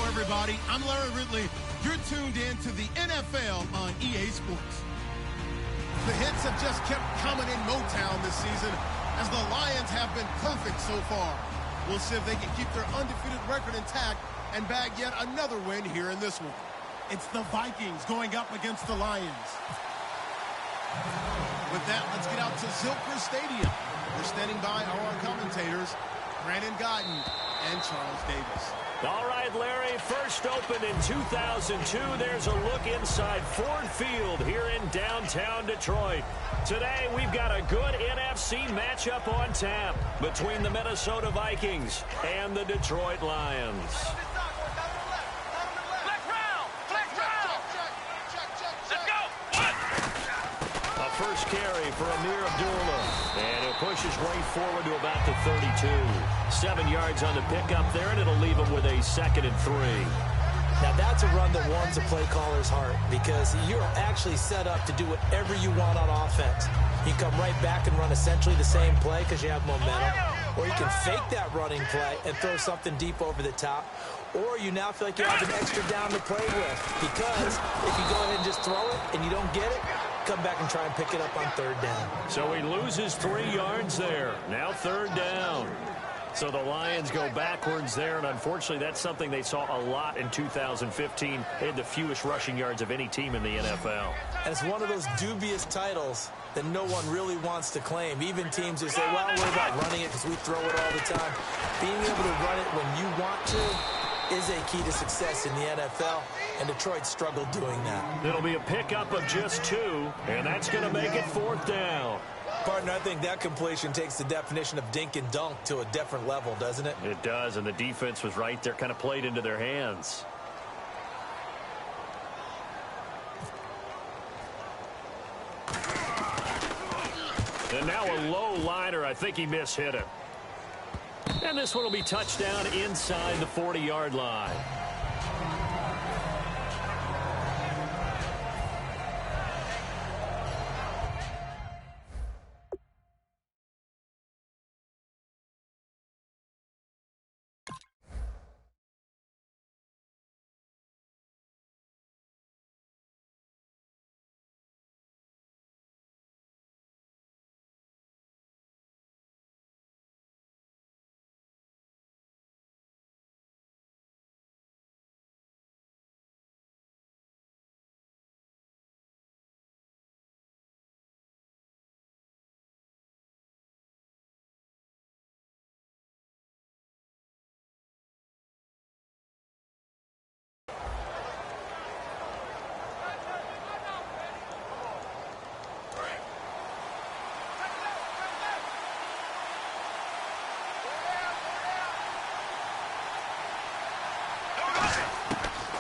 Everybody, I'm Larry Ridley. You're tuned in to the NFL on EA Sports. The hits have just kept coming in Motown this season as the Lions have been perfect so far. We'll see if they can keep their undefeated record intact and bag yet another win here in this one. It's the Vikings going up against the Lions. With that, let's get out to Zilker Stadium. We're standing by our commentators, Brandon Guyton and Charles Davis. All right, Larry, first opened in 2002. There's a look inside Ford Field here in downtown Detroit. Today, we've got a good NFC matchup on tap between the Minnesota Vikings and the Detroit Lions. First carry for Amir Abdullah, and it pushes right forward to about the 32. 7 yards on the pickup there, and it'll leave him with a 2nd and 3. Now that's a run that warms a play caller's heart because you're actually set up to do whatever you want on offense. You come right back and run essentially the same play because you have momentum, or you can fake that running play and throw something deep over the top, or you now feel like you have an extra down to play with because if you go ahead and just throw it and you don't get it, come back and try and pick it up on 3rd down. So he loses 3 yards there. Now 3rd down. So the Lions go backwards there, and unfortunately that's something they saw a lot in 2015. They had the fewest rushing yards of any team in the NFL. And it's one of those dubious titles that no one really wants to claim. Even teams who say, well, we're about running it because we throw it all the time. Being able to run it when you want to is a key to success in the NFL, and Detroit struggled doing that. It'll be a pickup of just 2, and that's going to make it 4th down. Partner, I think that completion takes the definition of dink and dunk to a different level, doesn't it? It does, and the defense was right there, kind of played into their hands. And now a low liner. I think he mishit it. And this one will be touchdown inside the 40-yard line.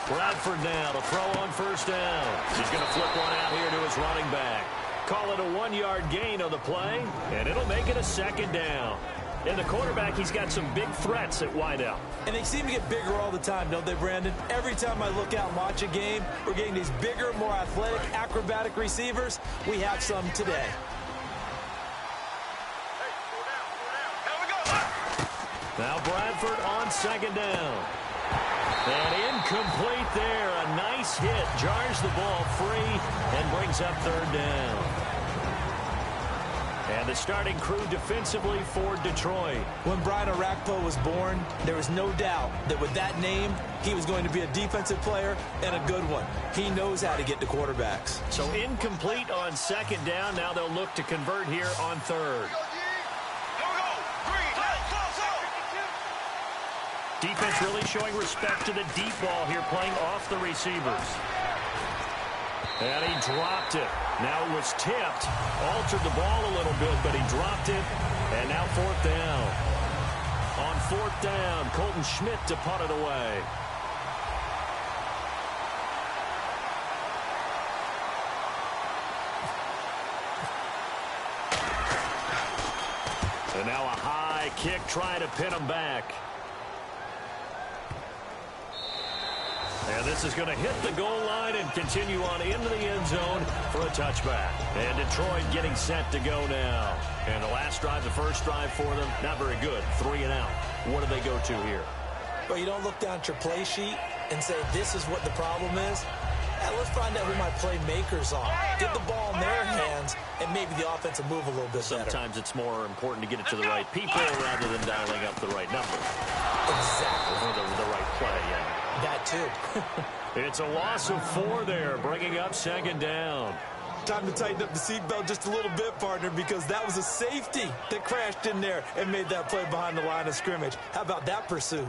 Bradford now to throw on 1st down. He's going to flip one out here to his running back. Call it a 1-yard gain on the play, and it'll make it a 2nd down. And the quarterback, he's got some big threats at wideout. And they seem to get bigger all the time, don't they, Brandon? Every time I look out and watch a game, we're getting these bigger, more athletic, acrobatic receivers. We have some today. Now Bradford on 2nd down. And incomplete there. A nice hit. Jars the ball free and brings up 3rd down. And the starting crew defensively for Detroit. When Brian Orakpo was born, there was no doubt that with that name, he was going to be a defensive player and a good one. He knows how to get to quarterbacks. So incomplete on 2nd down. Now they'll look to convert here on 3rd. Defense really showing respect to the deep ball here, playing off the receivers. And he dropped it. Now it was tipped. Altered the ball a little bit, but he dropped it. And now fourth down. On fourth down, Colton Schmidt to punt it away. And now a high kick trying to pin him back. And this is going to hit the goal line and continue on into the end zone for a touchback. And Detroit getting set to go now. And the last drive, the first drive for them, not very good. 3 and out. What do they go to here? Well, you don't look down at your play sheet and say, this is what the problem is. Let's find out who my playmakers are. Get the ball in their hands, and maybe the offense will move a little bit better. Sometimes it's more important to get it to the right people rather than dialing up the right number. Exactly. Or the right play, yeah. That too. It's a loss of 4 there, bringing up second down. Time to tighten up the seatbelt just a little bit, partner, because that was a safety that crashed in there and made that play behind the line of scrimmage. How about that pursuit?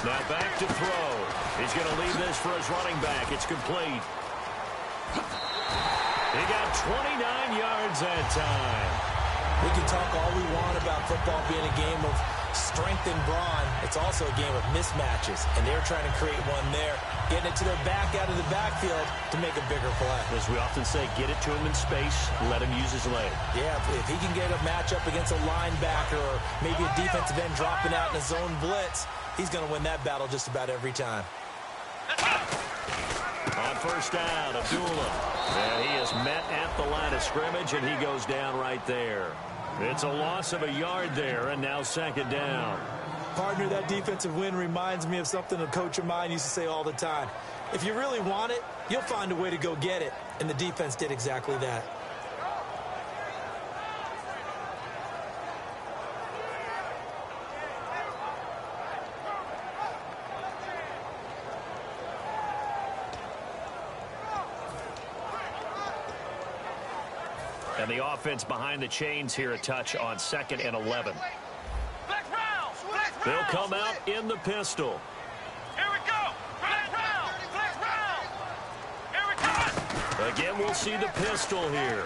Now back to throw. He's going to leave this for his running back. It's complete. He got 29 yards that time. We can talk all we want about football being a game of strength and brawn. It's also a game of mismatches, and they're trying to create one there, getting it to their back out of the backfield to make a bigger play. As we often say, get it to him in space, let him use his leg. Yeah, if he can get a matchup against a linebacker or maybe a defensive end dropping out in a zone blitz, he's going to win that battle just about every time. On first down, Abdullah. And he is met at the line of scrimmage, and he goes down right there. It's a loss of a yard there, and now second down. Partner, that defensive win reminds me of something a coach of mine used to say all the time. If you really want it, you'll find a way to go get it. And the defense did exactly that. And the offense behind the chains here, a touch on 2nd and 11. They'll come out in the pistol. Here we go. Again, we'll see the pistol here.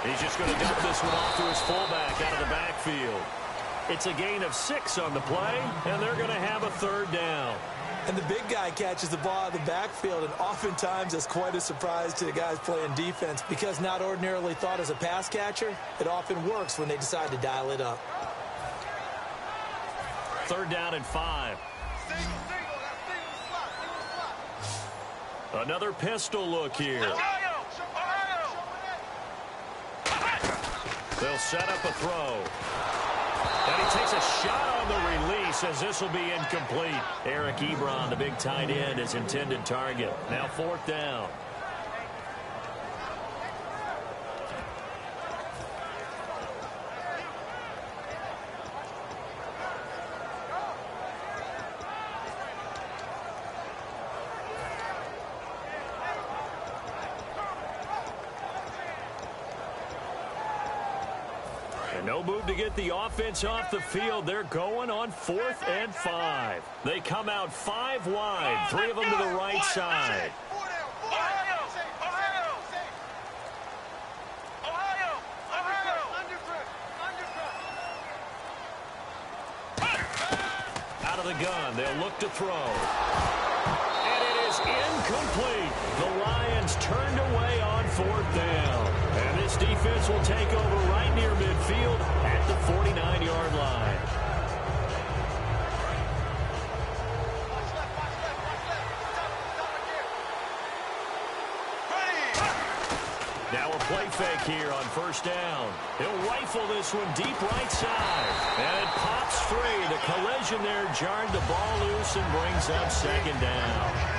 He's just going to dump this one off to his fullback out of the backfield. It's a gain of 6 on the play, and they're going to have a third down. And the big guy catches the ball out of the backfield, and oftentimes that's quite a surprise to the guys playing defense because not ordinarily thought as a pass catcher, it often works when they decide to dial it up. Third down and 5. Another pistol look here. They'll set up a throw. And he takes a shot on the release as this will be incomplete. Eric Ebron, the big tight end, his intended target. Now fourth down. No move to get the offense off the field. They're going on 4th and 5. They come out 5 wide, 3 of them to the right side. Out of the gun, they'll look to throw. And it is incomplete. The Lions turned away on 4th down. And this defense will take over right near midfield at the 49-yard line. Now a play fake here on first down. He'll rifle this one deep right side. And it pops free. The collision there jarred the ball loose and brings up second down.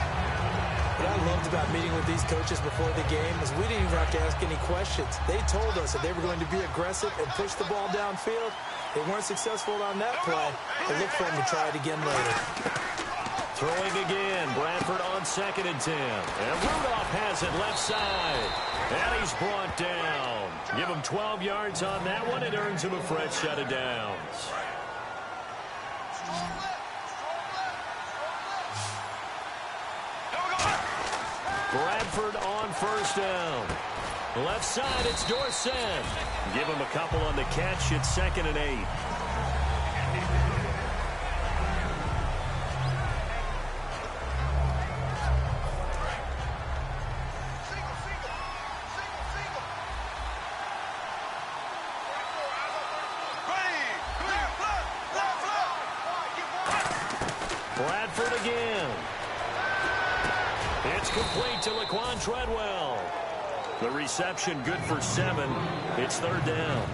What I loved about meeting with these coaches before the game is we didn't even have to ask any questions. They told us that they were going to be aggressive and push the ball downfield. They weren't successful on that play, but look for them to try it again later. Throwing again. Bradford on 2nd and 10. And Rudolph has it left side. And he's brought down. Give him 12 yards on that one. It earns him a fresh set of downs. Bradford on 1st down. Left side, it's Dorsett. Give him a couple on the catch. It's 2nd and 8. Bradford again. It's complete to Laquan Treadwell. The reception good for 7. It's 3rd down.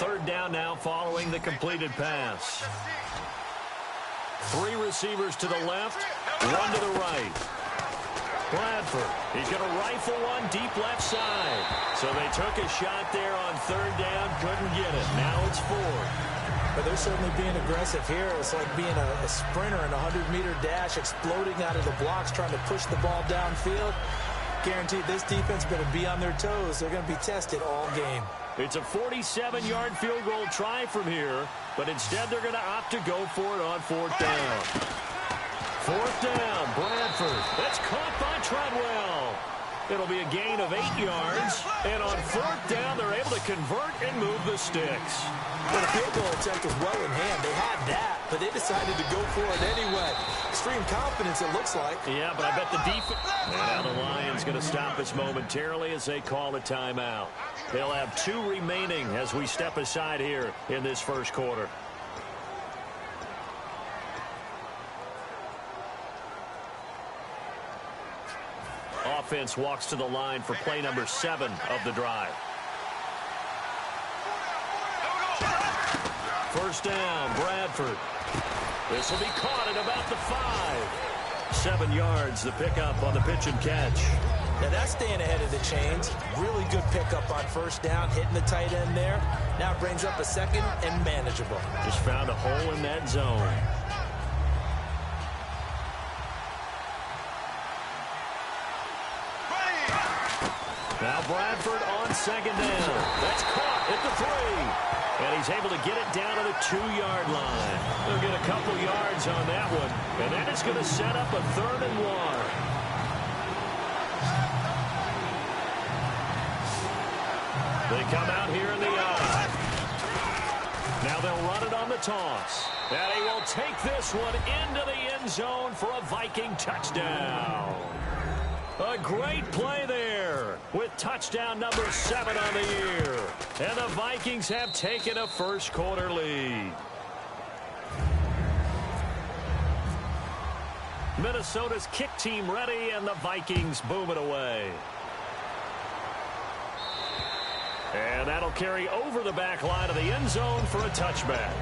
Third down now following the completed pass. 3 receivers to the left, 1 to the right. Bradford, he's going to rifle one deep left side. So they took a shot there on 3rd down, couldn't get it. Now it's 4th. But they're certainly being aggressive here. It's like being a sprinter in a 100-meter dash, exploding out of the blocks, trying to push the ball downfield. Guaranteed this defense better be on their toes. They're going to be tested all game. It's a 47-yard field goal try from here, but instead they're going to opt to go for it on 4th down. 4th down, Bradford. That's caught by Treadwell. It'll be a gain of 8 yards, and on 4th down, they're able to convert and move the sticks. Well, the field goal attempt was well in hand. They had that, but they decided to go for it anyway. Extreme confidence, it looks like. Yeah, but I bet the defense... And now the Lions going to stop us momentarily as they call a timeout. They'll have 2 remaining as we step aside here in this first quarter. Offense walks to the line for play number 7 of the drive. 1st down, Bradford. This will be caught at about the 5. 7 yards, the pickup on the pitch and catch. Now that's staying ahead of the chains. Really good pickup on 1st down, hitting the tight end there. Now it brings up a 2nd and manageable. Just found a hole in that zone. Now Bradford on 2nd down. That's caught at the 3. And he's able to get it down to the 2-yard line. They'll get a couple yards on that one. And that is going to set up a 3rd and 1. They come out here in the eye. Now they'll run it on the toss. And he will take this one into the end zone for a Viking touchdown. A great play there with touchdown number 7 on the year. And the Vikings have taken a first quarter lead. Minnesota's kick team ready, and the Vikings boom it away. And that'll carry over the back line of the end zone for a touchback.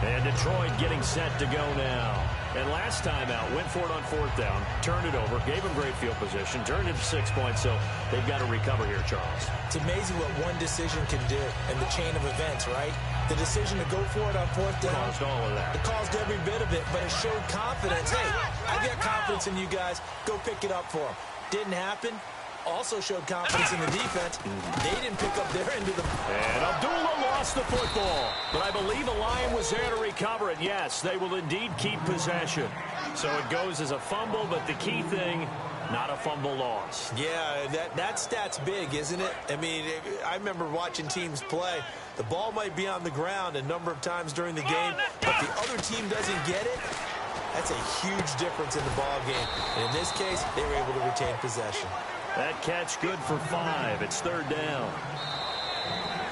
And Detroit getting set to go now. And last time out, went for it on 4th down, turned it over, gave them great field position, turned it to 6 points, so they've got to recover here, Charles. It's amazing what one decision can do in the chain of events, right? The decision to go for it on 4th down. Caused all of that. It caused every bit of it, but it showed confidence. Hey, I got confidence in you guys. Go pick it up for them. Didn't happen. Also showed confidence in the defense. They didn't pick up their end of the... And Abdullah lost the football. But I believe a Lion was there to recover it. Yes, they will indeed keep possession. So it goes as a fumble, but the key thing, not a fumble loss. Yeah, that stat's big, isn't it? I mean, I remember watching teams play. The ball might be on the ground a number of times during the game, but the other team doesn't get it. That's a huge difference in the ball game. And in this case, they were able to retain possession. That catch good for 5. It's 3rd down.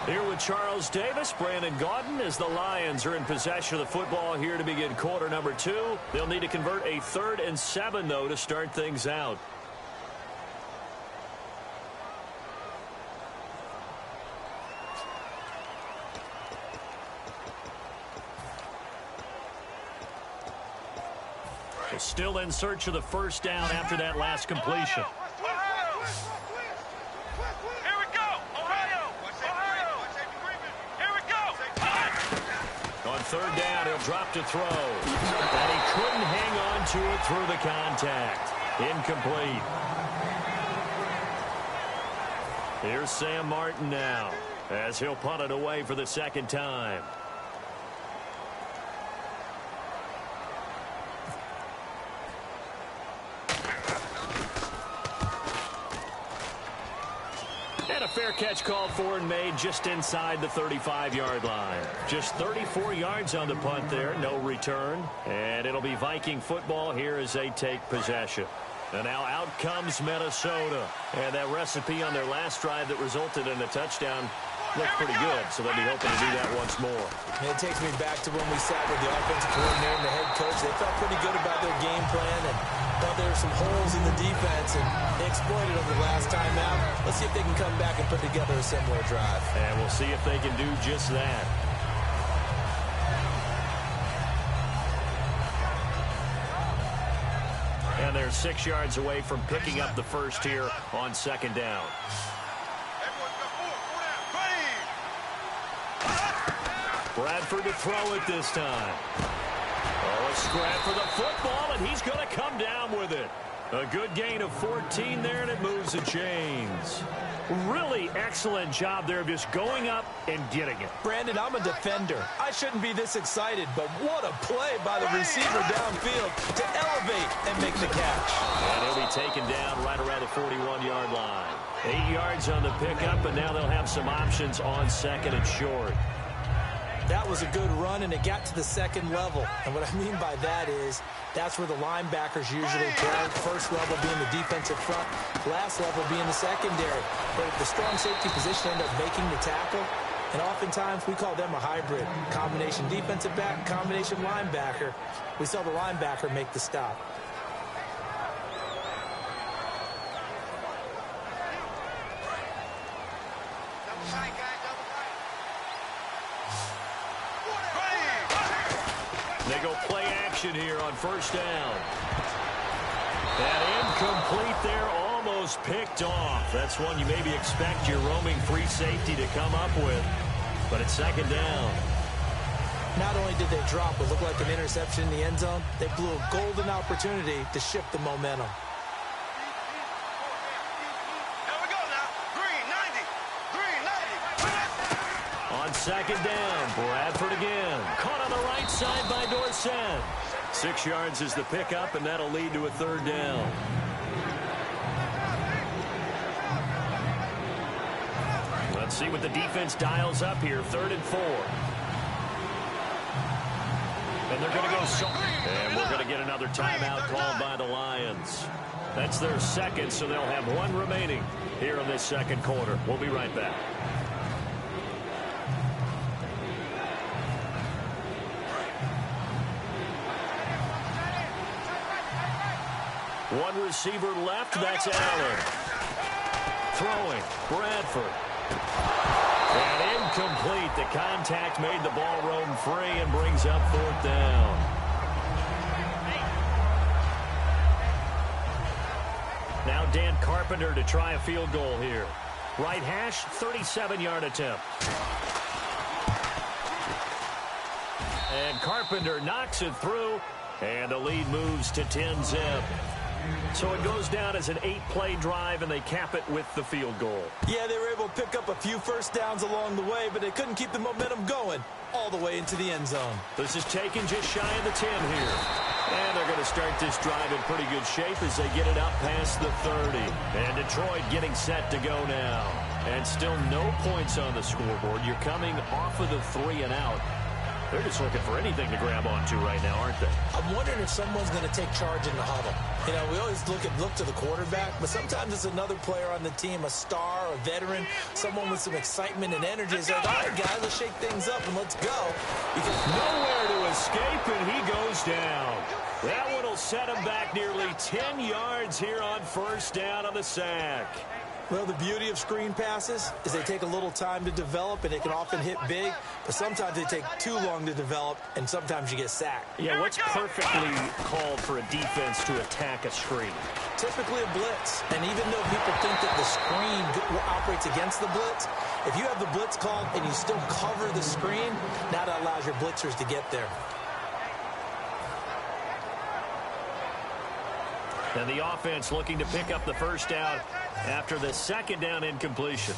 Here with Charles Davis, Brandon Gaudin, as the Lions are in possession of the football here to begin quarter number 2. They'll need to convert a 3rd and 7, though, to start things out. Still in search of the first down after that last completion. Here we go. Ohio. Here we go. On third down, he'll drop to throw. And he couldn't hang on to it through the contact. Incomplete. Here's Sam Martin now as he'll punt it away for the second time. And a fair catch called for and made just inside the 35-yard line. Just 34 yards on the punt there, no return. And it'll be Viking football here as they take possession. And now out comes Minnesota. And that recipe on their last drive that resulted in a touchdown looked pretty good, so they'll be hoping to do that once more. And it takes me back to when we sat with the offensive coordinator and the head coach. They felt pretty good about their game plan and thought there were some holes in the defense, and they exploited them the last time out. Let's see if they can come back and put together a similar drive. And we'll see if they can do just that. And they're 6 yards away from picking up the first here on second down. Bradford to throw it this time. Oh, a scrap for the football, and he's going to come down with it. A good gain of 14 there, and it moves the chains. Really excellent job there of just going up and getting it. Brandon, I'm a defender. I shouldn't be this excited, but what a play by the receiver downfield to elevate and make the catch. And he'll be taken down right around the 41-yard line. 8 yards on the pickup, and now they'll have some options on second and short. That was a good run, and it got to the second level. And what I mean by that is that's where the linebackers usually play. First level being the defensive front, last level being the secondary. But the strong safety position ended up making the tackle, and oftentimes we call them a hybrid. Combination defensive back, combination linebacker. We saw the linebacker make the stop. They go play action here on first down. And incomplete there, almost picked off. That's one you maybe expect your roaming free safety to come up with. But it's second down. Not only did they drop what looked like an interception in the end zone, they blew a golden opportunity to shift the momentum. Here we go now. Green 90. On second down, Bradford again. Caught on the right side by Dorsett. 6 yards is the pickup, and that'll lead to a third down. Let's see what the defense dials up here. 3rd and 4. And they're going to go so. And we're going to get another timeout called by the Lions. That's their second, so they'll have one remaining here in this second quarter. We'll be right back. One receiver left, that's Allen. Throwing, Bradford. And incomplete. The contact made the ball roam free and brings up 4th down. Now Dan Carpenter to try a field goal here. Right hash, 37-yard attempt. And Carpenter knocks it through, and the lead moves to 10-zip. So it goes down as an 8-play drive, and they cap it with the field goal. Yeah, they were able to pick up a few first downs along the way, but they couldn't keep the momentum going all the way into the end zone. This is taken just shy of the 10 here. And they're going to start this drive in pretty good shape as they get it up past the 30. And Detroit getting set to go now. And still no points on the scoreboard. You're coming off of the 3 and out. They're just looking for anything to grab onto right now, aren't they? I'm wondering if someone's going to take charge in the huddle. You know, we always look to the quarterback, but sometimes it's another player on the team, a star, a veteran, someone with some excitement and energy. It's like, all right, guys, let's shake things up and let's go. Because nowhere to escape, and he goes down. That one will set him back nearly 10 yards here on first down on the sack. Well, the beauty of screen passes is they take a little time to develop, and they can often hit big, but sometimes they take too long to develop, and sometimes you get sacked. Yeah, what's perfectly called for a defense to attack a screen? Typically a blitz, and even though people think that the screen operates against the blitz, if you have the blitz called and you still cover the screen, now that allows your blitzers to get there. And the offense looking to pick up the first down after the second down incompletion.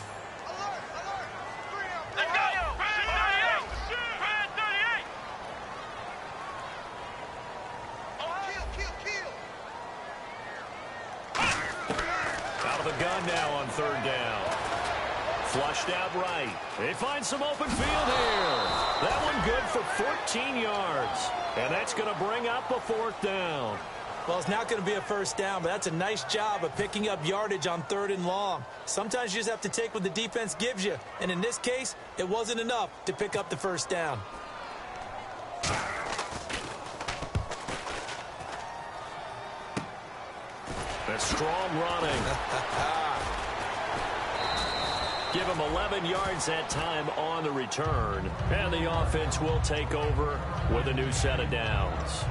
Let's go! Brad 38! Out of the gun now on third down. Flushed out right. They find some open field here. That one good for 14 yards. And that's going to bring up a fourth down. Well, it's not going to be a first down, but that's a nice job of picking up yardage on 3rd and long. Sometimes you just have to take what the defense gives you. And in this case, it wasn't enough to pick up the first down. That's strong running. Give him 11 yards that time on the return. And the offense will take over with a new set of downs.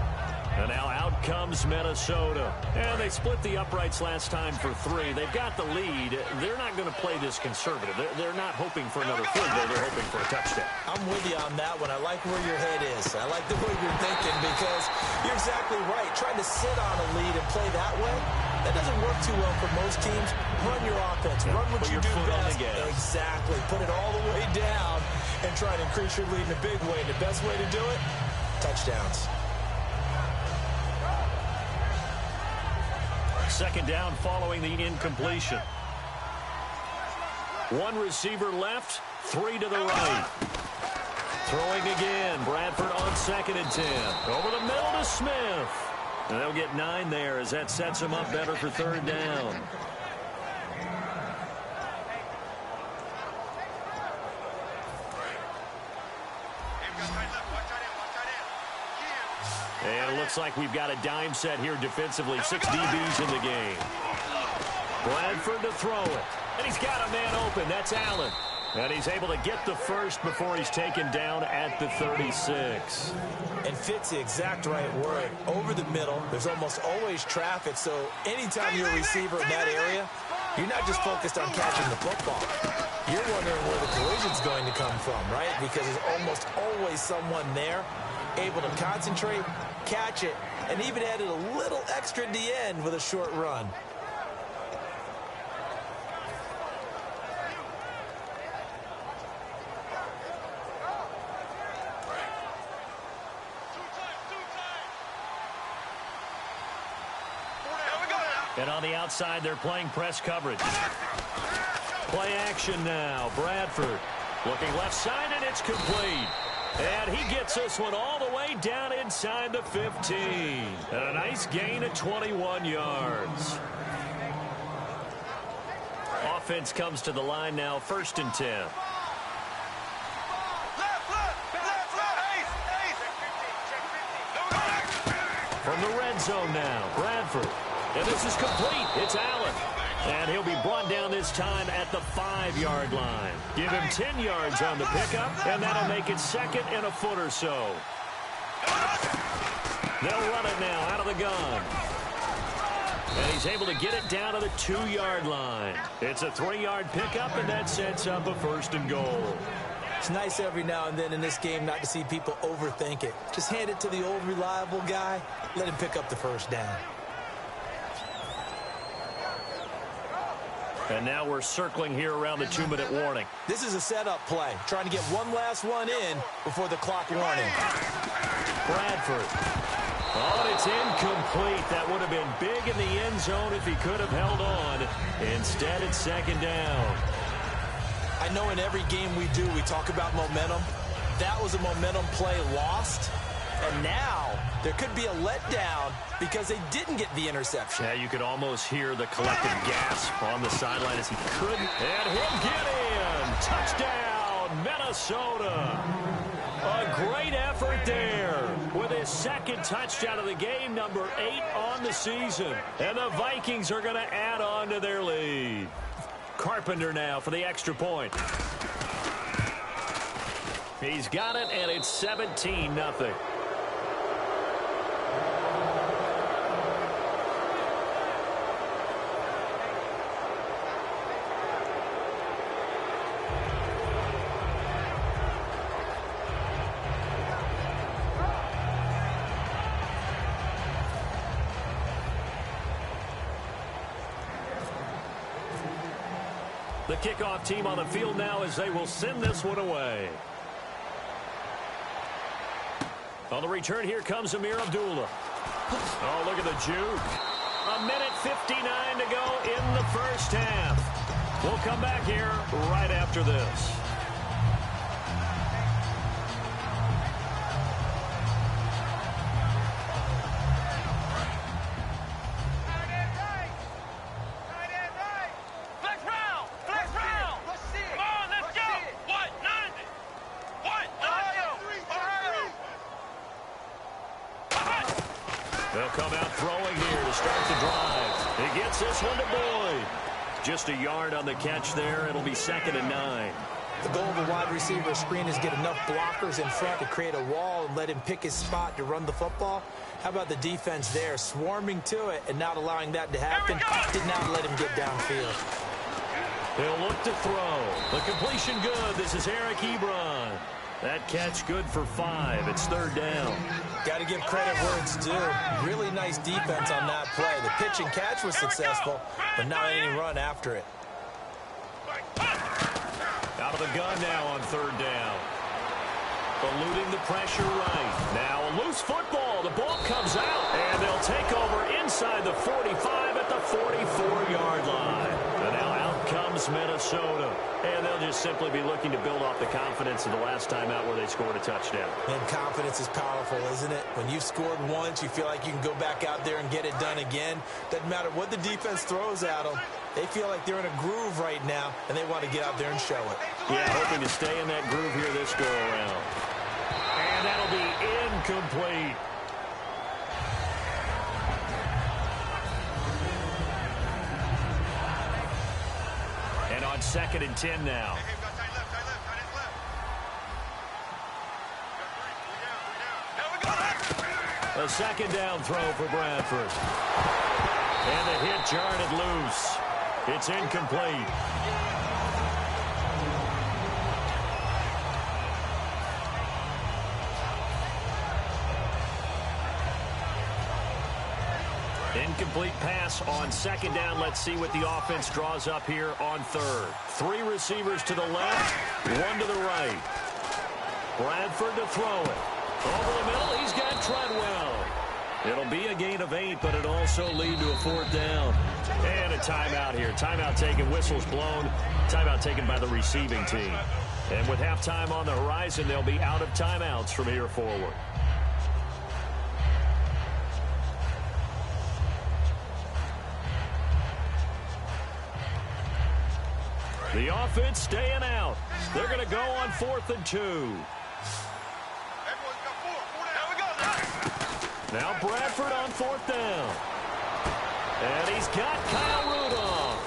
And now out comes Minnesota. And they split the uprights last time for 3. They've got the lead. They're not going to play this conservative. They're not hoping for another field goal. They're hoping for a touchdown. I'm with you on that one. I like where your head is. I like the way you're thinking because you're exactly right. Trying to sit on a lead and play that way, that doesn't work too well for most teams. Run your offense. Run what you do best. Exactly. Put it all the way down and try to increase your lead in a big way. And the best way to do it, touchdowns. Second down following the incompletion. One receiver left, 3 to the right. Throwing again. Bradford on 2nd and 10. Over the middle to Smith. And they'll get 9 there as that sets them up better for 3rd down. And it looks like we've got a dime set here defensively. 6 DBs in the game. Bradford to throw it. And he's got a man open. That's Allen. And he's able to get the first before he's taken down at the 36. And fits the exact right word. Over the middle, there's almost always traffic. So anytime you're a receiver in that area, you're not just focused on catching the football. You're wondering where the collision's going to come from, right? Because there's almost always someone there able to concentrate, catch it, and even added a little extra at the end with a short run. And on the outside, they're playing press coverage. Play action now. Bradford looking left side, and it's complete. And he gets this one all the way down inside the 15. And a nice gain of 21 yards. Offense comes to the line now, 1st and 10. From the red zone now, Bradford. And this is complete. It's Allen. And he'll be brought down this time at the 5-yard line. Give him 10 yards on the pickup, and that'll make it 2nd and a foot or so. They'll run it now out of the gun. And he's able to get it down to the 2-yard line. It's a 3-yard pickup, and that sets up a 1st and goal. It's nice every now and then in this game not to see people overthink it. Just hand it to the old reliable guy. Let him pick up the first down. And now we're circling here around the 2-minute warning. This is a setup play, trying to get one last one in before the clock warning. Bradford. Oh, and it's incomplete. That would have been big in the end zone if he could have held on. Instead, it's 2nd down. I know in every game we do, we talk about momentum. That was a momentum play lost. And now there could be a letdown because they didn't get the interception. Yeah, you could almost hear the collective gasp on the sideline as he couldn't. And he'll get in. Touchdown, Minnesota. A great effort there with his 2nd touchdown of the game, number 8 on the season. And the Vikings are going to add on to their lead. Carpenter now for the extra point. He's got it, and it's 17-0. The kickoff team on the field now as they will send this one away. On the return, here comes Amir Abdullah. Oh, look at the juke. 1:59 to go in the first half. We'll come back here right after this. They'll come out throwing here to start the drive. He gets this one to Boyd. Just a yard on the catch there. It'll be 2nd and 9. The goal of a wide receiver screen is get enough blockers in front to create a wall and let him pick his spot to run the football. How about the defense there, swarming to it and not allowing that to happen? Did not let him get downfield. He'll look to throw. The completion good. This is Eric Ebron. That catch good for 5. It's 3rd down. Got to give credit where it's due. Really nice defense on that play. The pitch and catch was successful, but not any run after it. Out of the gun now on 3rd down. Eluding the pressure right. Now a loose football. The ball comes out, and they'll take over inside the 45 at the 44-yard line. And now out comes Minnesota. And they'll just simply be looking to build off the confidence of the last time out where they scored a touchdown. And confidence is powerful, isn't it? When you've scored once, you feel like you can go back out there and get it done again. Doesn't matter what the defense throws at them. They feel like they're in a groove right now, and they want to get out there and show it. Yeah, hoping to stay in that groove here this go-around. And that'll be incomplete. And on 2nd and 10 now. A 2nd down throw for Bradford. And the hit jarred it loose. It's incomplete. Incomplete pass on 2nd down. Let's see what the offense draws up here on 3rd. 3 receivers to the left, 1 to the right. Bradford to throw it. Over the middle, he's got Treadwell. It'll be a gain of 8, but it'll also lead to a 4th down. And a timeout here. Timeout taken, whistles blown. Timeout taken by the receiving team. And with halftime on the horizon, they'll be out of timeouts from here forward. The offense staying out. They're going to go on 4th and 2. Now Bradford on 4th down. And he's got Kyle Rudolph.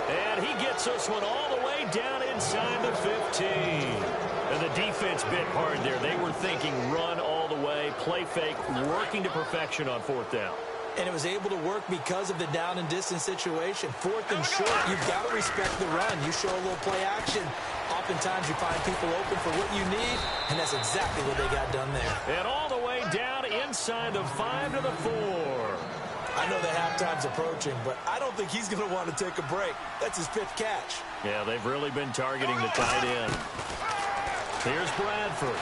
And he gets this one all the way down inside the 15. And the defense bit hard there. They were thinking run all the way, play fake, working to perfection on 4th down. And it was able to work because of the down and distance situation. 4th and short, you've got to respect the run. You show a little play action. Oftentimes you find people open for what you need, and that's exactly what they got done there. And all the way down inside the 5 to the 4. I know that halftime's approaching, but I don't think he's going to want to take a break. That's his 5th catch. Yeah, they've really been targeting the tight end. Here's Bradford.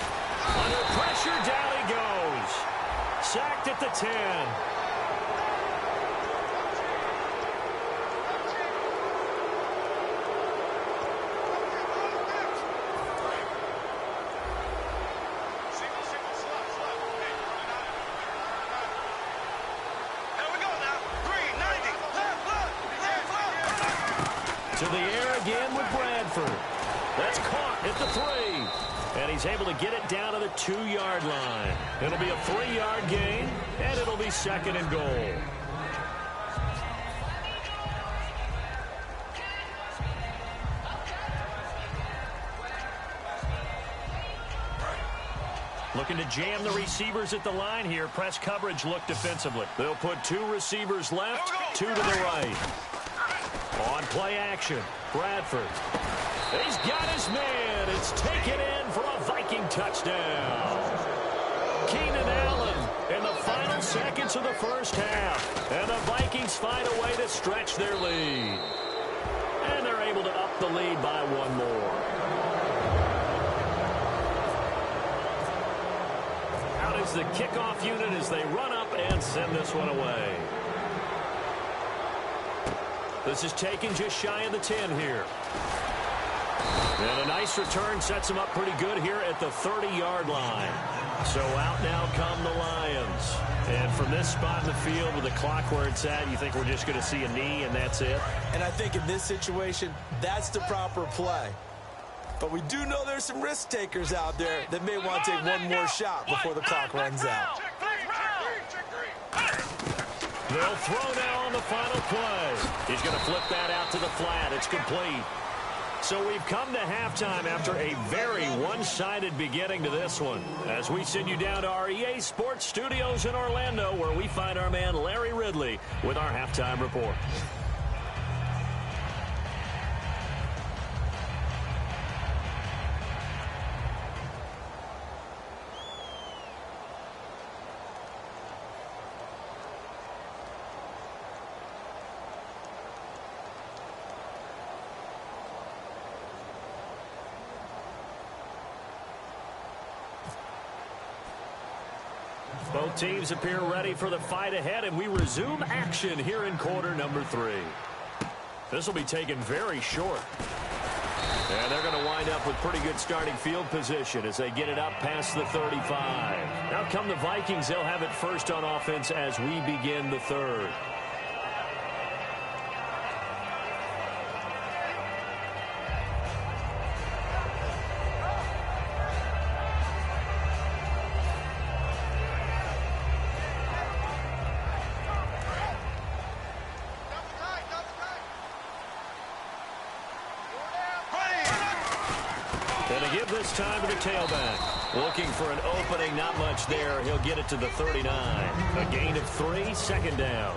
Under pressure, down he goes. Sacked at the 10. To the air again with Bradford. That's caught at the 3. And he's able to get it down to the 2-yard line. It'll be a 3-yard gain, and it'll be 2nd and goal. Looking to jam the receivers at the line here. Press coverage look defensively. They'll put 2 receivers left, 2 to the right. On play action, Bradford. He's got his man. It's taken in for a Viking touchdown. Keenan Allen in the final seconds of the first half. And the Vikings find a way to stretch their lead. And they're able to up the lead by 1 more. Out is the kickoff unit as they run up and send this one away. This is taken just shy of the 10 here. And a nice return sets them up pretty good here at the 30-yard line. So out now come the Lions. And from this spot in the field with the clock where it's at, you think we're just going to see a knee and that's it? And I think in this situation, that's the proper play. But we do know there's some risk takers out there that may want to take one more shot before the clock runs out. They'll throw now on the final play. He's going to flip that out to the flat. It's complete. So we've come to halftime after a very one-sided beginning to this one. As we send you down to our EA Sports Studios in Orlando, where we find our man Larry Ridley with our halftime report. Both teams appear ready for the fight ahead, and we resume action here in quarter number 3. This will be taken very short. And they're going to wind up with pretty good starting field position as they get it up past the 35. Now come the Vikings. They'll have it first on offense as we begin the 3rd. This time to the tailback. Looking for an opening, not much there. He'll get it to the 39. A gain of 3, 2nd down.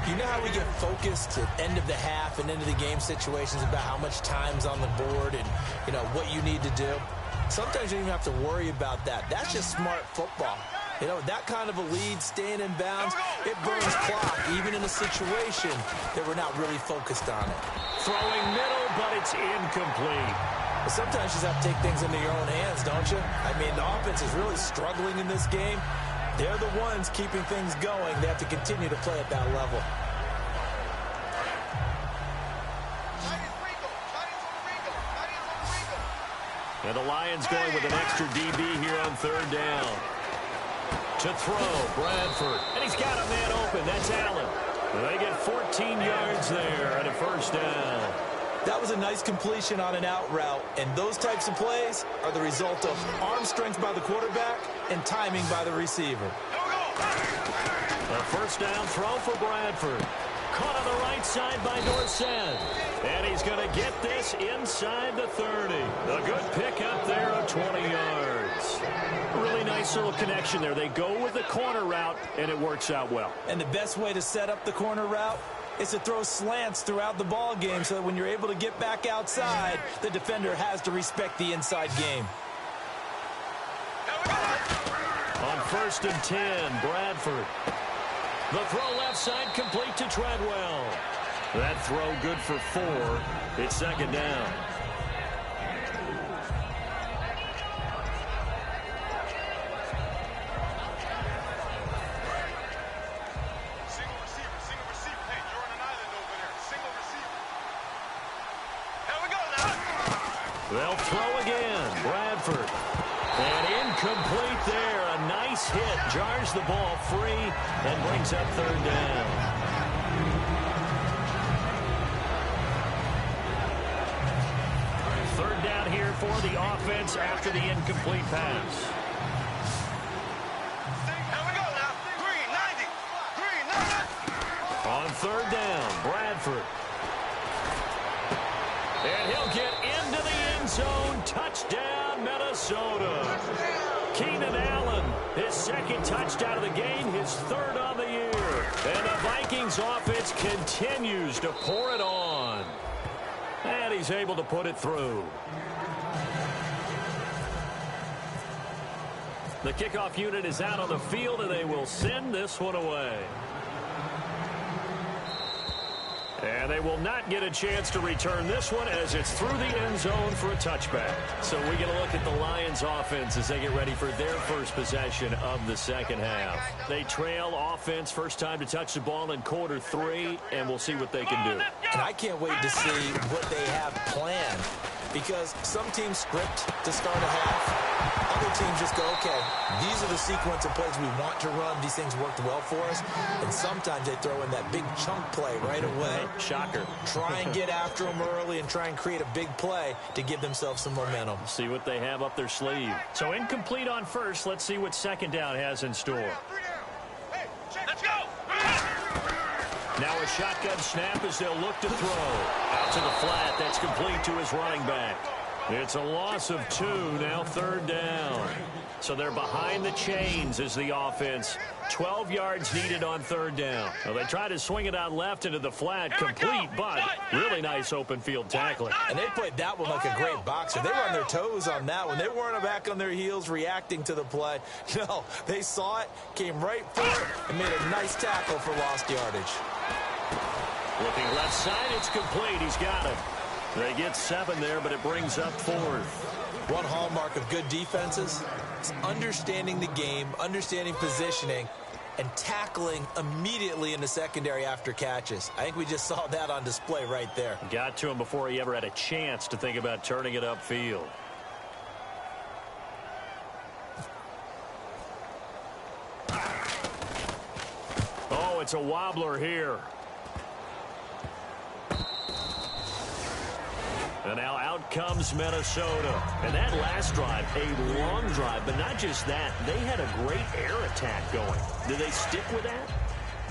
You know how we get focused at end of the half and into the game situations about how much time's on the board and, you know, what you need to do? Sometimes you don't even have to worry about that. That's just smart football. You know, that kind of a lead, staying in bounds, it burns clock, even in a situation that we're not really focused on it. Throwing middle, but it's incomplete. Sometimes you just have to take things into your own hands, don't you? I mean, the offense is really struggling in this game. They're the ones keeping things going. They have to continue to play at that level. And the Lions going with an extra DB here on 3rd down. To throw, Bradford. And he's got a man open. That's Allen. And they get 14 yards there and a 1st down. That was a nice completion on an out route, and those types of plays are the result of arm strength by the quarterback and timing by the receiver. A 1st down throw for Bradford. Caught on the right side by Dorsett. And he's going to get this inside the 30. A good pickup there of 20 yards. Really nice little connection there. They go with the corner route, and it works out well. And the best way to set up the corner route is to throw slants throughout the ball game so that when you're able to get back outside, the defender has to respect the inside game. On 1st and 10, Bradford. The throw left side complete to Treadwell. That throw good for 4. It's 2nd down. They'll throw again. Bradford. And incomplete there. A nice hit. Jars the ball free and brings up 3rd down. Third down here for the offense after the incomplete pass. Here we go now. 390. 390. On 3rd down, Bradford. And he'll get into the end zone. Touchdown, Minnesota. Keenan Allen, his second touchdown of the game, his third on the year. And the Vikings offense continues to pour it on. And he's able to put it through. The kickoff unit is out on the field, and they will send this one away. And they will not get a chance to return this one as it's through the end zone for a touchback. So we get a look at the Lions offense as they get ready for their first possession of the second half. They trail offense first time to touch the ball in quarter 3, and we'll see what they can do. And I can't wait to see what they have planned, because some teams script to start a half. Other teams just go, okay, these are the sequence of plays we want to run. These things worked well for us. And sometimes they throw in that big chunk play right away. Shocker. Try and get after them early and try and create a big play to give themselves some momentum. See what they have up their sleeve. So incomplete on first. Let's see what second down has in store. Hey, let's go. Now a shotgun snap as they'll look to throw. Out to the flat. That's complete to his running back. It's a loss of 2, now third down. So they're behind the chains as the offense. 12 yards needed on third down. Well, they try to swing it out left into the flat, complete, but really nice open field tackling. And they played that one like a great boxer. They were on their toes on that one. They weren't back on their heels reacting to the play. No, they saw it, came right for it, and made a nice tackle for lost yardage. Looking left side, it's complete. He's got it. They get 7 there, but it brings up 4th. One hallmark of good defenses is understanding the game, understanding positioning, and tackling immediately in the secondary after catches. I think we just saw that on display right there. Got to him before he ever had a chance to think about turning it upfield. Oh, it's a wobbler here. And now out comes Minnesota. And that last drive, a long drive, but not just that. They had a great air attack going. Do they stick with that?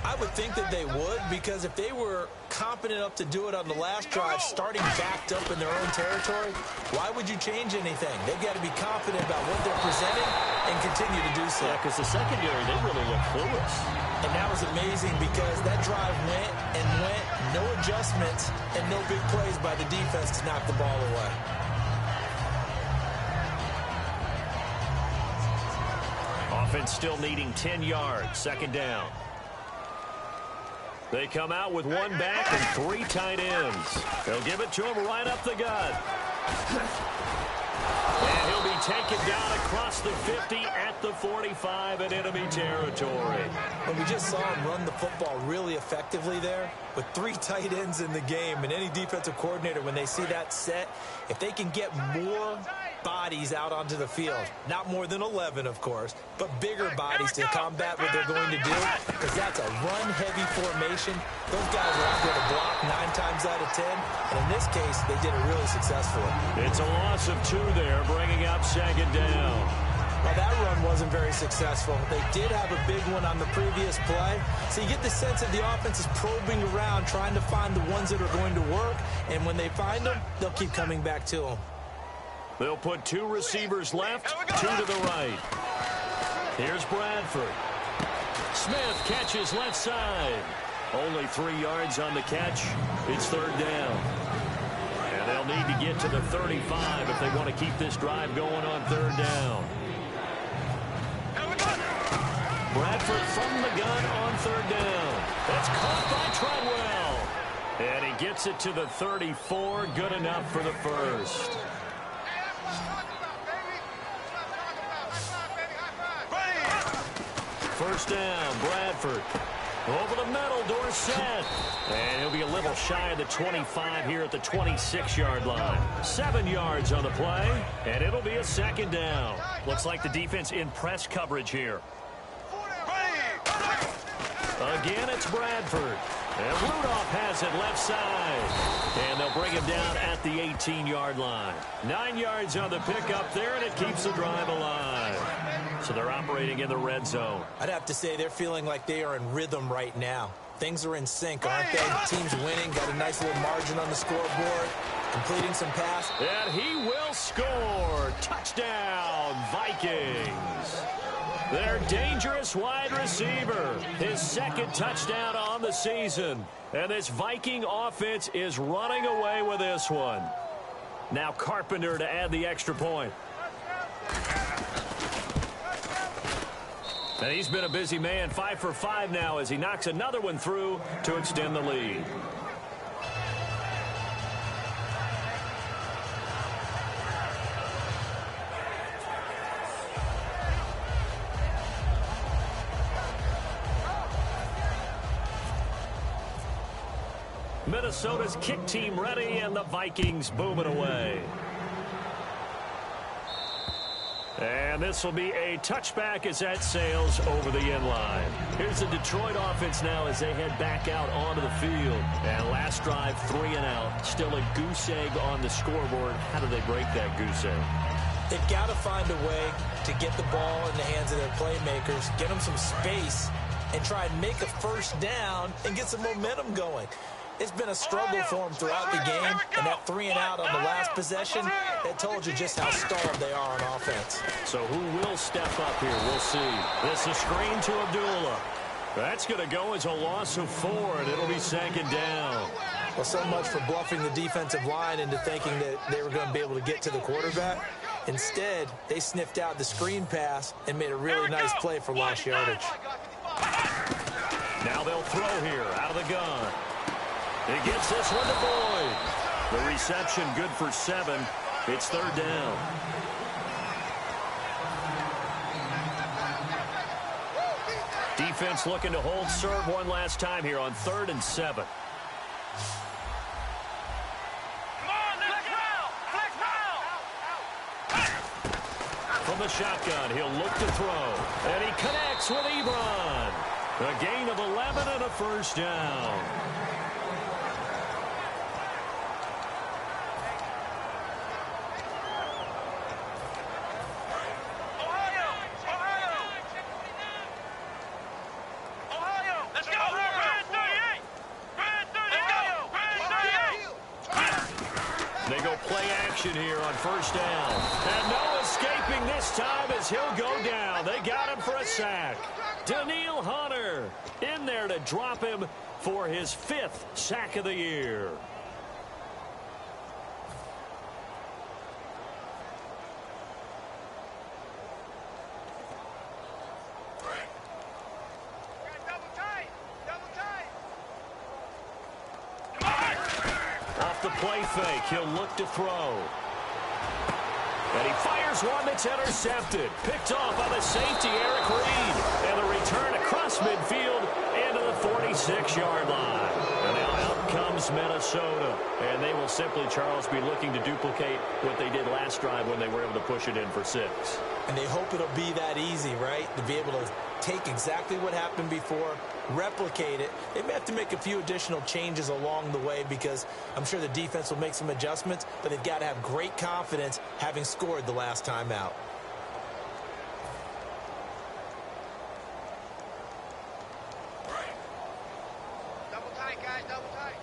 I would think that they would, because if they were competent enough to do it on the last drive, starting backed up in their own territory, why would you change anything? They've got to be confident about what they're presenting and continue to do so. Yeah, because the secondary, they really look clueless. And that was amazing because that drive went and went, no adjustments, and no big plays by the defense to knock the ball away. Offense still needing 10 yards, second down. They come out with one back and 3 tight ends. They'll give it to him right up the gut. And he'll be taken down across the 50 at the 45 in enemy territory. And we just saw him run the football really effectively there with 3 tight ends in the game. And any defensive coordinator, when they see that set, if they can get more bodies out onto the field, not more than 11, of course, but bigger bodies to combat what they're going to do, because that's a run-heavy formation. Those guys are out there to block 9 times out of 10, and in this case, they did it really successfully. It's a loss of 2 there, bringing up second down. Well, that run wasn't very successful. They did have a big one on the previous play, so you get the sense that the offense is probing around, trying to find the ones that are going to work, and when they find them, they'll keep coming back to them. They'll put 2 receivers left, 2 to the right. Here's Bradford. Smith catches left side. Only 3 yards on the catch. It's third down. And they'll need to get to the 35 if they want to keep this drive going on third down. Bradford from the gun on third down. That's caught by Treadwell. And he gets it to the 34. Good enough for the first. First down, Bradford. Over the middle, Dorsett. And he'll be a little shy of the 25 here at the 26-yard line. 7 yards on the play, and it'll be a second down. Looks like the defense in press coverage here. Again, it's Bradford. And Rudolph has it left side. And they'll bring him down at the 18-yard line. 9 yards on the pickup there, and it keeps the drive alive. So they're operating in the red zone. I'd have to say they're feeling like they are in rhythm right now. Things are in sync, aren't they? The team's winning, got a nice little margin on the scoreboard. completing some pass. And he will score. Touchdown, Vikings. Their dangerous wide receiver, his second touchdown on the season. And this Viking offense is running away with this one. Now Carpenter to add the extra point. And he's been a busy man, 5 for 5 now as he knocks another one through to extend the lead. Minnesota's kick team ready, and the Vikings booming away. And this will be a touchback as that sails over the end line. Here's the Detroit offense now as they head back out onto the field. And last drive, 3 and out. Still a goose egg on the scoreboard. How do they break that goose egg? They've got to find a way to get the ball in the hands of their playmakers, get them some space, and try and make a first down and get some momentum going. It's been a struggle for them throughout the game, and that 3 and out on the last possession, that told you just how stalled they are on offense. So who will step up here? We'll see. This is screen to Abdullah. That's going to go as a loss of 4, and it'll be second down. Well, so much for bluffing the defensive line into thinking that they were going to be able to get to the quarterback. Instead, they sniffed out the screen pass and made a really nice play for lost yardage. Now they'll throw here out of the gun. He gets this one to Boyd. The reception good for 7. It's third down. Defense looking to hold serve one last time here on 3rd and 7. From the shotgun, he'll look to throw. And he connects with Ebron. A gain of 11 and a first down. Here on first down. And no escaping this time as he'll go down. They got him for a sack. Daniil Hunter in there to drop him for his 5th sack of the year. The play fake. He'll look to throw. And he fires one that's intercepted. Picked off by the safety, Eric Reed. And the return across midfield into the 46-yard line. And now out comes Minnesota. And they will simply, Charles, be looking to duplicate what they did last drive when they were able to push it in for 6. And they hope it'll be that easy, right? To be able to take exactly what happened before, replicate it. They may have to make a few additional changes along the way because I'm sure the defense will make some adjustments, but they've got to have great confidence having scored the last time out. Double tight, guys, double tight.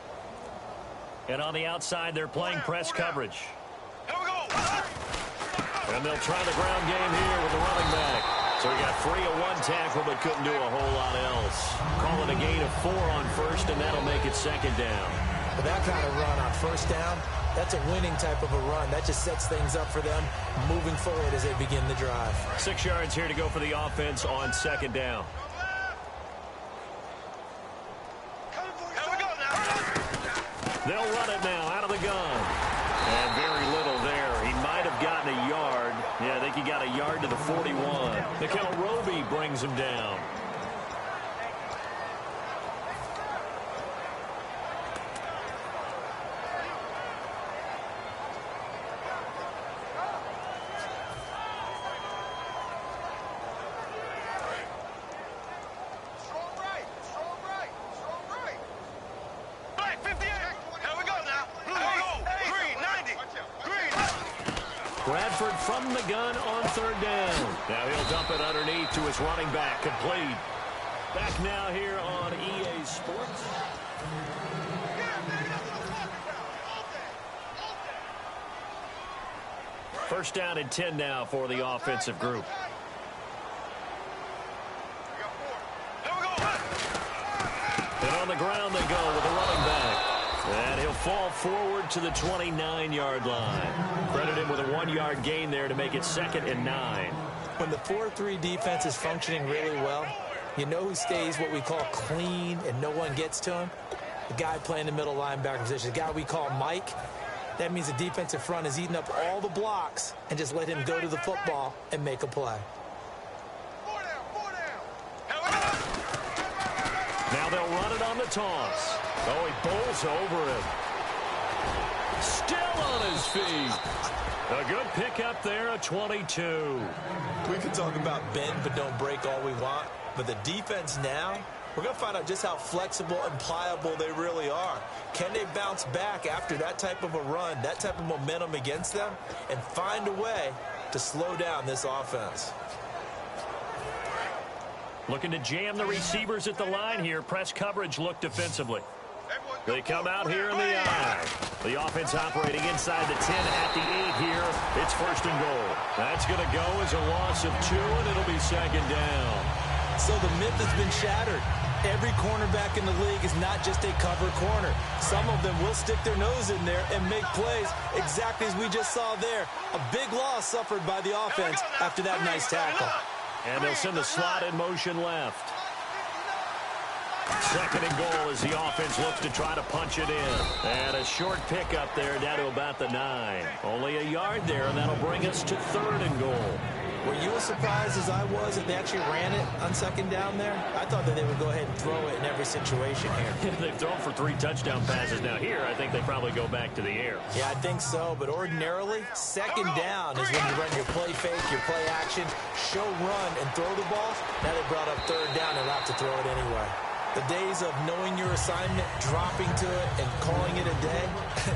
And on the outside, they're playing press coverage. Here we go. And they'll try the ground game here with the running back. So he got free of 1 tackle, but couldn't do a whole lot else. Call it a gain of 4 on first, and that'll make it second down. But that kind of run on first down, that's a winning type of a run. That just sets things up for them moving forward as they begin the drive. 6 yards here to go for the offense on second down. Here we go now. They'll run it now out of the gun. And very little there. He might have gotten a yard. Yeah, I think he got a yard to the 41. Nikhil Roby brings him down. Bradford from the gun on third down. Now he'll dump it underneath to his running back. Complete. Back now here on EA Sports. First down and 10 now for the offensive group. And on the ground they go with a running back. And he'll fall forward to the 29-yard line. Credit him with a 1-yard gain there to make it 2nd and 9. When the 4-3 defense is functioning really well, you know who stays what we call clean and no one gets to him? The guy playing the middle linebacker position, the guy we call Mike. That means the defensive front is eating up all the blocks and just let him go to the football and make a play. Now they'll run it on the toss. Oh, he bowls over him. Still on his feet. A good pickup there at 22. We can talk about bend but don't break all we want, but the defense now, we're going to find out just how flexible and pliable they really are. Can they bounce back after that type of a run, that type of momentum against them, and find a way to slow down this offense? Looking to jam the receivers at the line here. Press coverage look defensively. They come out here in the eye. The offense operating inside the 10 at the 8 here. It's 1st and goal. That's going to go as a loss of 2, and it'll be 2nd down. So the myth has been shattered. Every cornerback in the league is not just a cover corner. Some of them will stick their nose in there and make plays exactly as we just saw there. A big loss suffered by the offense after that nice tackle. And they'll send the slot in motion left. 2nd and goal as the offense looks to try to punch it in. And a short pickup there down to about the 9. Only a yard there, and that'll bring us to 3rd and goal. Were you as surprised as I was that they actually ran it on 2nd down there? I thought that they would go ahead and throw it in every situation here. They've thrown for 3 touchdown passes. Now here, I think they probably go back to the air. Yeah, I think so. But ordinarily, 2nd down is when you run your play fake, your play action, show run, and throw the ball. Now they brought up 3rd down and have to throw it anyway. The days of knowing your assignment, dropping to it, and calling it a day,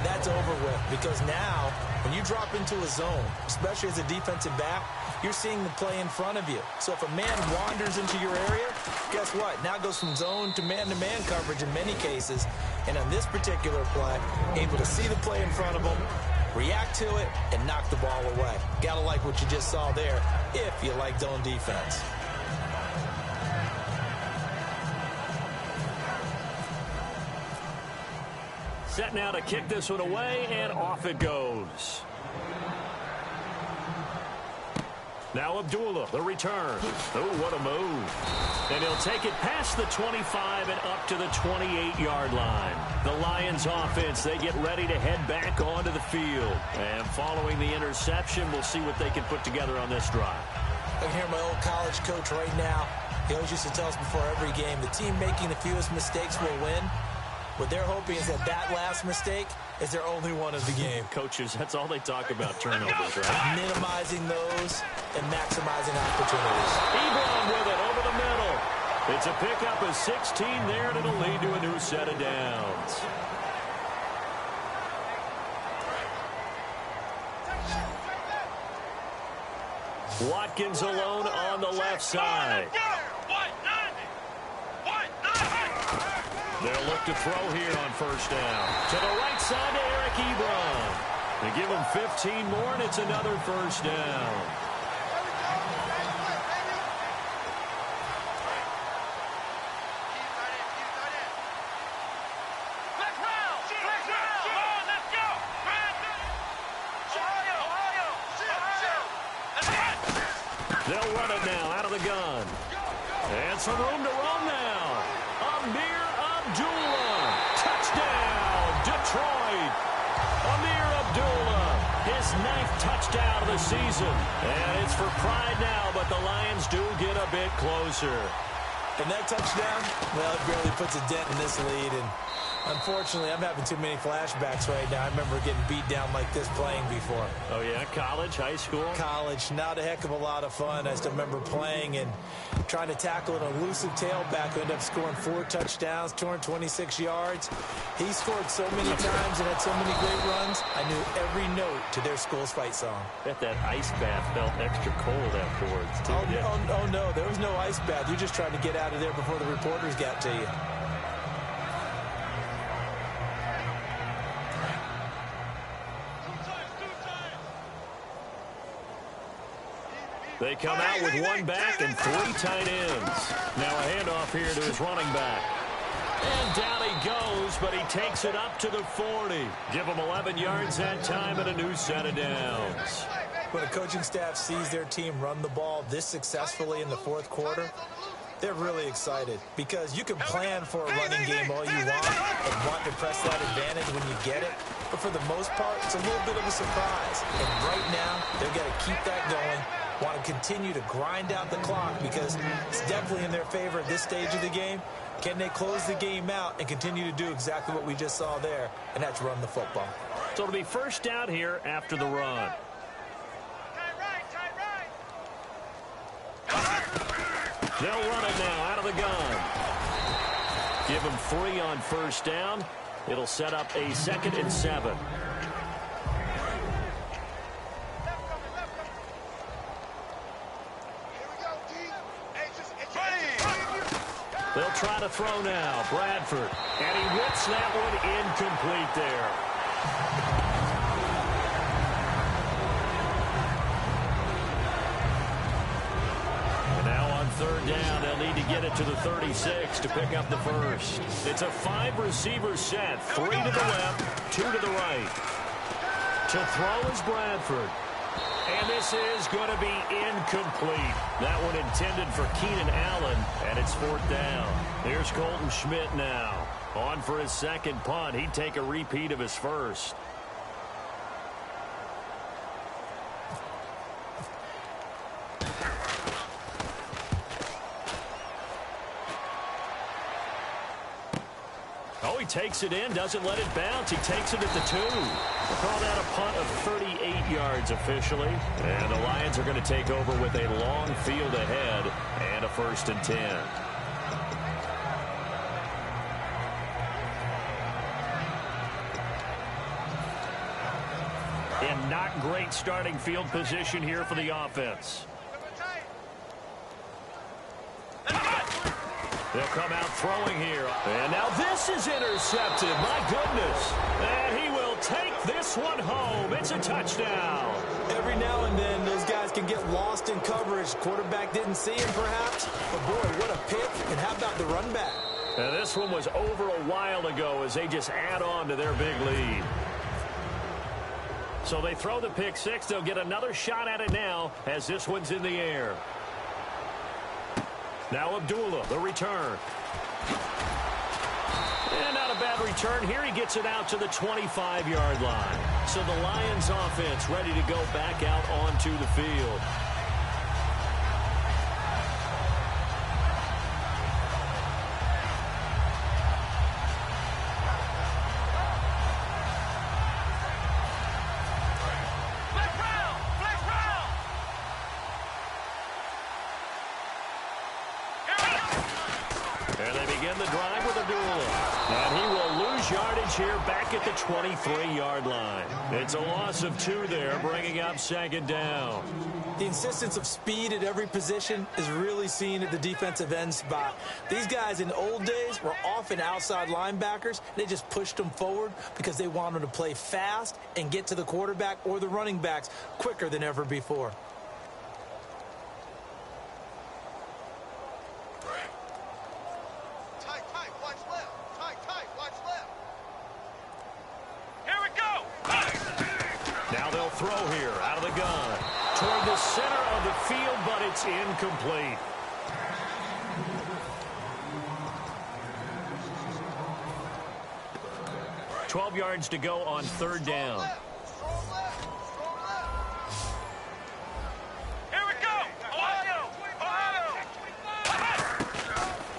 that's over with. Because now, when you drop into a zone, especially as a defensive back, you're seeing the play in front of you. So if a man wanders into your area, guess what? Now it goes from zone to man-to-man coverage in many cases. And on this particular play, able to see the play in front of him, react to it, and knock the ball away. Gotta like what you just saw there, if you like zone defense. Set now to kick this one away, and off it goes. Now Abdullah, the return. Oh, what a move. And he'll take it past the 25 and up to the 28-yard line. The Lions offense, they get ready to head back onto the field. And following the interception, we'll see what they can put together on this drive. I can hear my old college coach right now. He always used to tell us before every game, the team making the fewest mistakes will win. What they're hoping is that last mistake is their only one of the game. Coaches, that's all they talk about, turnovers, right? Minimizing those and maximizing opportunities. Ebron with it over the middle. It's a pickup of 16 there, and it'll lead to a new set of downs. Watkins alone on the left side. They'll look to throw here on 1st down. To the right side to Eric Ebron. They give him 15 more, and it's another 1st down. They'll run it now out of the gun. And some room to run now. Abdullah, touchdown, Detroit. Amir Abdullah, his 9th touchdown of the season. And it's for pride now, but the Lions do get a bit closer. And that touchdown, well, it barely puts a dent in this lead. And unfortunately, I'm having too many flashbacks right now. I remember getting beat down like this playing before. Oh, yeah? College, high school? College. Not a heck of a lot of fun. I still remember playing and trying to tackle an elusive tailback who ended up scoring 4 touchdowns, 226 yards. He scored so many times and had so many great runs, I knew every note to their school's fight song. Bet that ice bath felt extra cold afterwards, too. Oh, no. There was no ice bath. You're just trying to get out of there before the reporters got to you. They come out with one back and three tight ends. Now a handoff here to his running back. And down he goes, but he takes it up to the 40. Give him 11 yards that time and a new set of downs. When a coaching staff sees their team run the ball this successfully in the fourth quarter, they're really excited because you can plan for a running game all you want to press that advantage when you get it. But for the most part, it's a little bit of a surprise. And right now, they've got to keep that going, want to continue to grind out the clock because it's definitely in their favor at this stage of the game. Can they close the game out and continue to do exactly what we just saw there, and that's run the football. So it'll be first down here after the run. They'll run it now out of the gun. Give them 3 on first down. It'll set up a 2nd and 7. They'll try to throw now. Bradford. And he whips that one incomplete there. Third down, they'll need to get it to the 36 to pick up the first. It's a 5-receiver set. 3 to the left, 2 to the right. To throw is Bradford. And this is going to be incomplete. That one intended for Keenan Allen, and it's 4th down. Here's Colton Schmidt now. On for his second punt. He'd take a repeat of his first. Oh, he takes it in, doesn't let it bounce. He takes it at the 2. We'll call that a punt of 38 yards officially. And the Lions are going to take over with a long field ahead and a 1st and 10. And not great starting field position here for the offense. They'll come out throwing here. And now this is intercepted. My goodness. And he will take this one home. It's a touchdown. Every now and then, those guys can get lost in coverage. Quarterback didn't see him, perhaps. But, boy, what a pick. And how about the run back? And this one was over a while ago as they just add on to their big lead. So they throw the pick 6. They'll get another shot at it now as this one's in the air. Now Abdullah, the return. And not a bad return here. He gets it out to the 25-yard line. So the Lions offense ready to go back out onto the field. The drive with Abdullah. And he will lose yardage here back at the 23-yard line. It's a loss of 2 there, bringing up 2nd down. The insistence of speed at every position is really seen at the defensive end spot. These guys in old days were often outside linebackers. They just pushed them forward because they wanted to play fast and get to the quarterback or the running backs quicker than ever before. Throw here out of the gun toward the center of the field, but it's incomplete. $12 yards to go on 3rd down. Here we go. Ohio.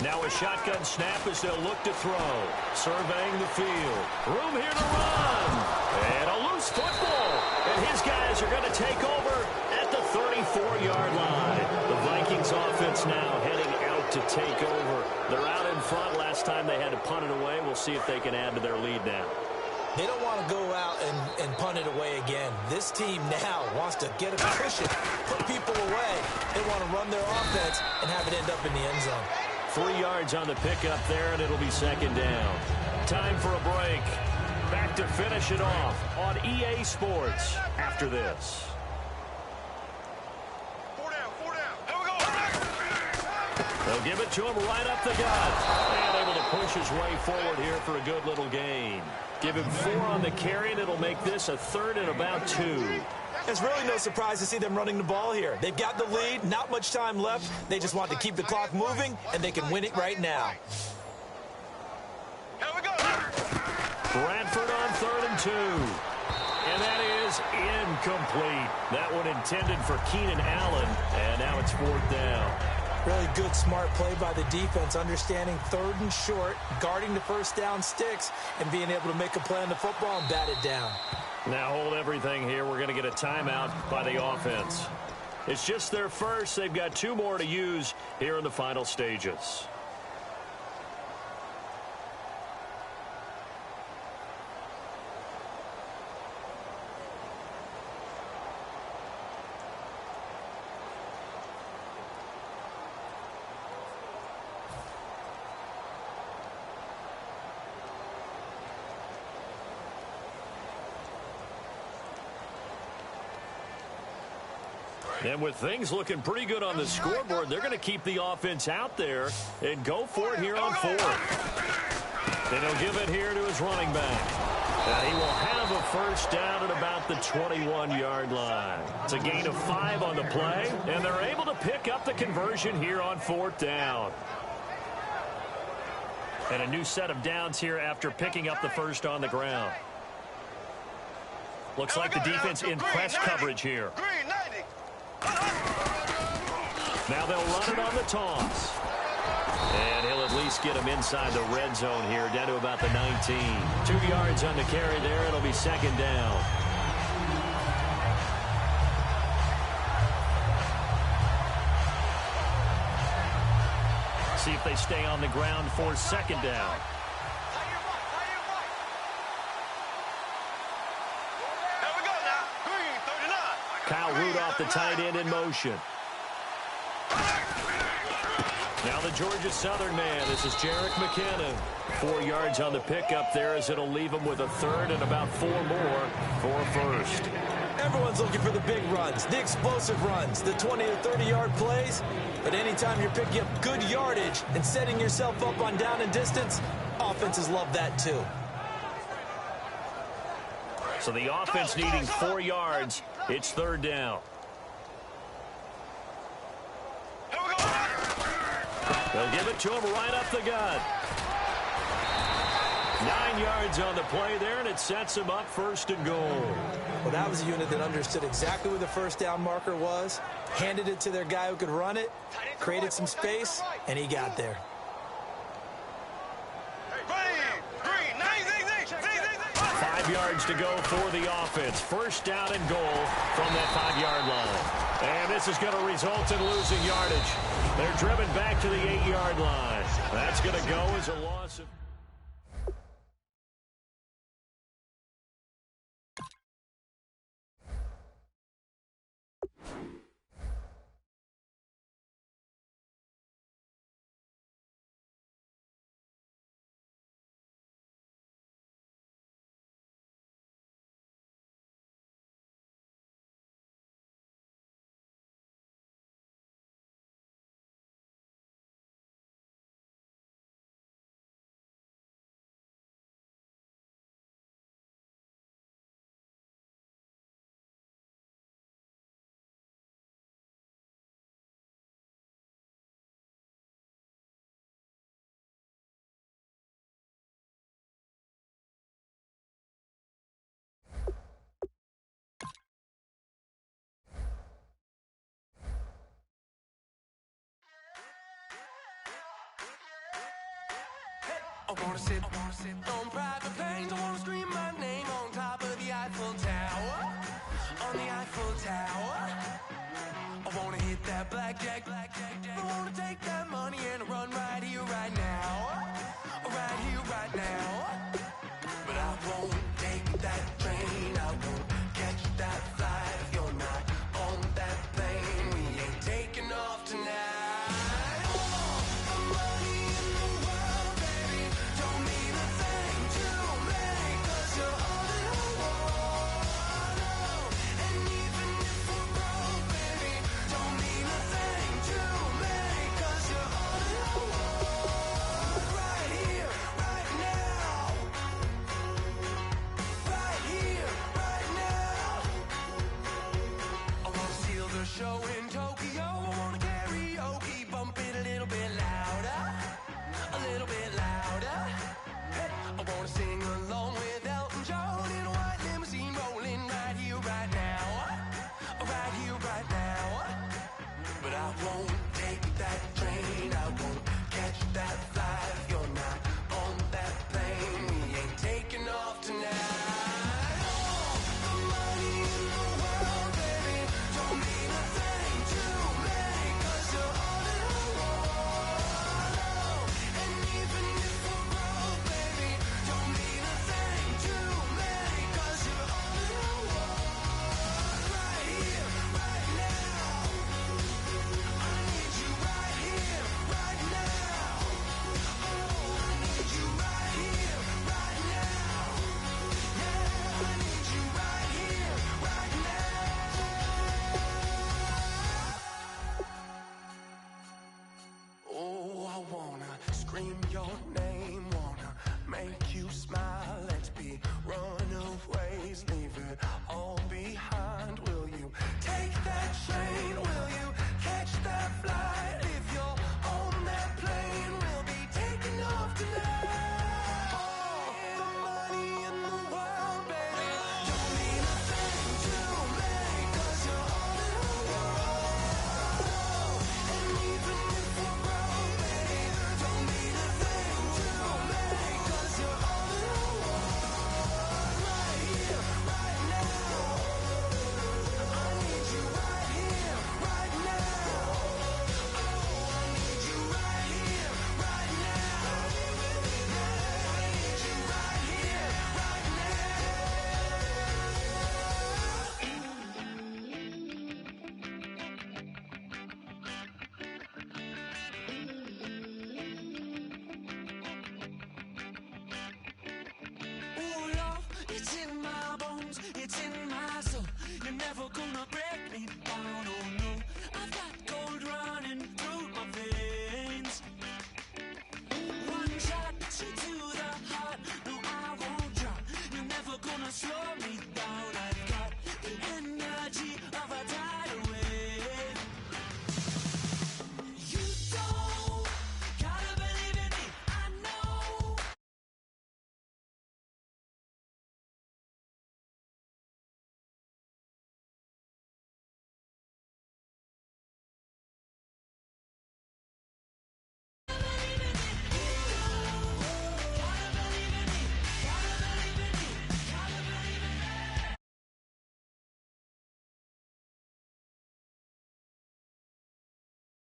Now a shotgun snap as they'll look to throw. Surveying the field. Room here to run. And a loose football. And his guys are going to take over at the 34-yard line. The Vikings offense now heading out to take over. They're out in front. Last time they had to punt it away. We'll see if they can add to their lead now. They don't want to go out and punt it away again. This team now wants to get a cushion, put people away. They want to run their offense and have it end up in the end zone. 3 yards on the pickup there, and it'll be 2nd down. Time for a break. Back to finish it off on EA Sports after this. 4 down. They'll give it to him right up the gut. And able to push his way forward here for a good little gain. Give him 4 on the carry, and it'll make this a 3rd and about 2. It's really no surprise to see them running the ball here. They've got the lead, not much time left. They just want to keep the clock moving, and they can win it right now. Here we go. Bradford on 3rd and 2. And that is incomplete. That one intended for Keenan Allen, and now it's 4th down. Really good, smart play by the defense, understanding 3rd and short, guarding the first down sticks, and being able to make a play on the football and bat it down. Now hold everything here. We're going to get a timeout by the offense. It's just their first. They've got 2 more to use here in the final stages. And with things looking pretty good on the scoreboard, they're going to keep the offense out there and go for it here on 4th. Then he'll give it here to his running back. And he will have a first down at about the 21-yard line. It's a gain of 5 on the play, and they're able to pick up the conversion here on 4th down. And a new set of downs here after picking up the first on the ground. Looks like the defense in press coverage here. Now they'll run it on the toss. And he'll at least get him inside the red zone here, down to about the 19. 2 yards on the carry there. It'll be 2nd down. See if they stay on the ground for 2nd down. Kyle Rudolph, the tight end, in motion. Now the Georgia Southern man. This is Jerick McKinnon. 4 yards on the pickup there, as it'll leave him with a 3rd and about 4 more for a first. Everyone's looking for the big runs, the explosive runs, the 20 or 30-yard plays. But anytime you're picking up good yardage and setting yourself up on down and distance, offenses love that too. So the offense needing 4 yards. It's 3rd down. They'll give it to him right up the gut. 9 yards on the play there, and it sets him up 1st and goal. Well, that was a unit that understood exactly where the first down marker was, handed it to their guy who could run it, created some space, and he got there. 5 yards to go for the offense. First down and goal from that 5-yard line. And this is going to result in losing yardage. They're driven back to the 8-yard line. That's going to go as a loss of... I wanna sit on private planes. I wanna scream my name on top of the Eiffel Tower. On the Eiffel Tower. I wanna hit that blackjack. I wanna take that money and run right here, right now. Right here, right now. But I won't take that train. I won't catch that flight if you're not on that plane. We ain't taking off tonight. To right now, right here, right now. But I won't take that train, I won't catch that flight. If you're not on that plane, we ain't taking off tonight. All the money in the world, baby, don't mean a thing to me, 'cause you're all that I want. And even if we're broke, baby, don't mean a thing to me, 'cause you're all that I want. Right here, right now. I need you right here, right now. Oh, I need you right here, right now. Yeah, I need you right here, right now. Oh, I wanna scream your name, wanna make you smile. Let's be runaways, leave it all behind. Will you take that train? Will you catch that flight? If you're on that plane, we'll be taking off tonight. All the money in the world, baby, don't mean a thing to me, 'cause you're all that I want. And even if we're broke, baby, don't mean a thing to me, 'cause you're all that I want. Right here, right now. I need you right here, right now. Oh, I need you right here, right now. Yeah, I need you right here, right now. Ooh, love, it's in my bones, it's in my soul. You're never gonna break me down, oh no. I've got gold running through my veins. One shot, straight to the heart. No, I won't drop. You're never gonna slow me down. I've got the energy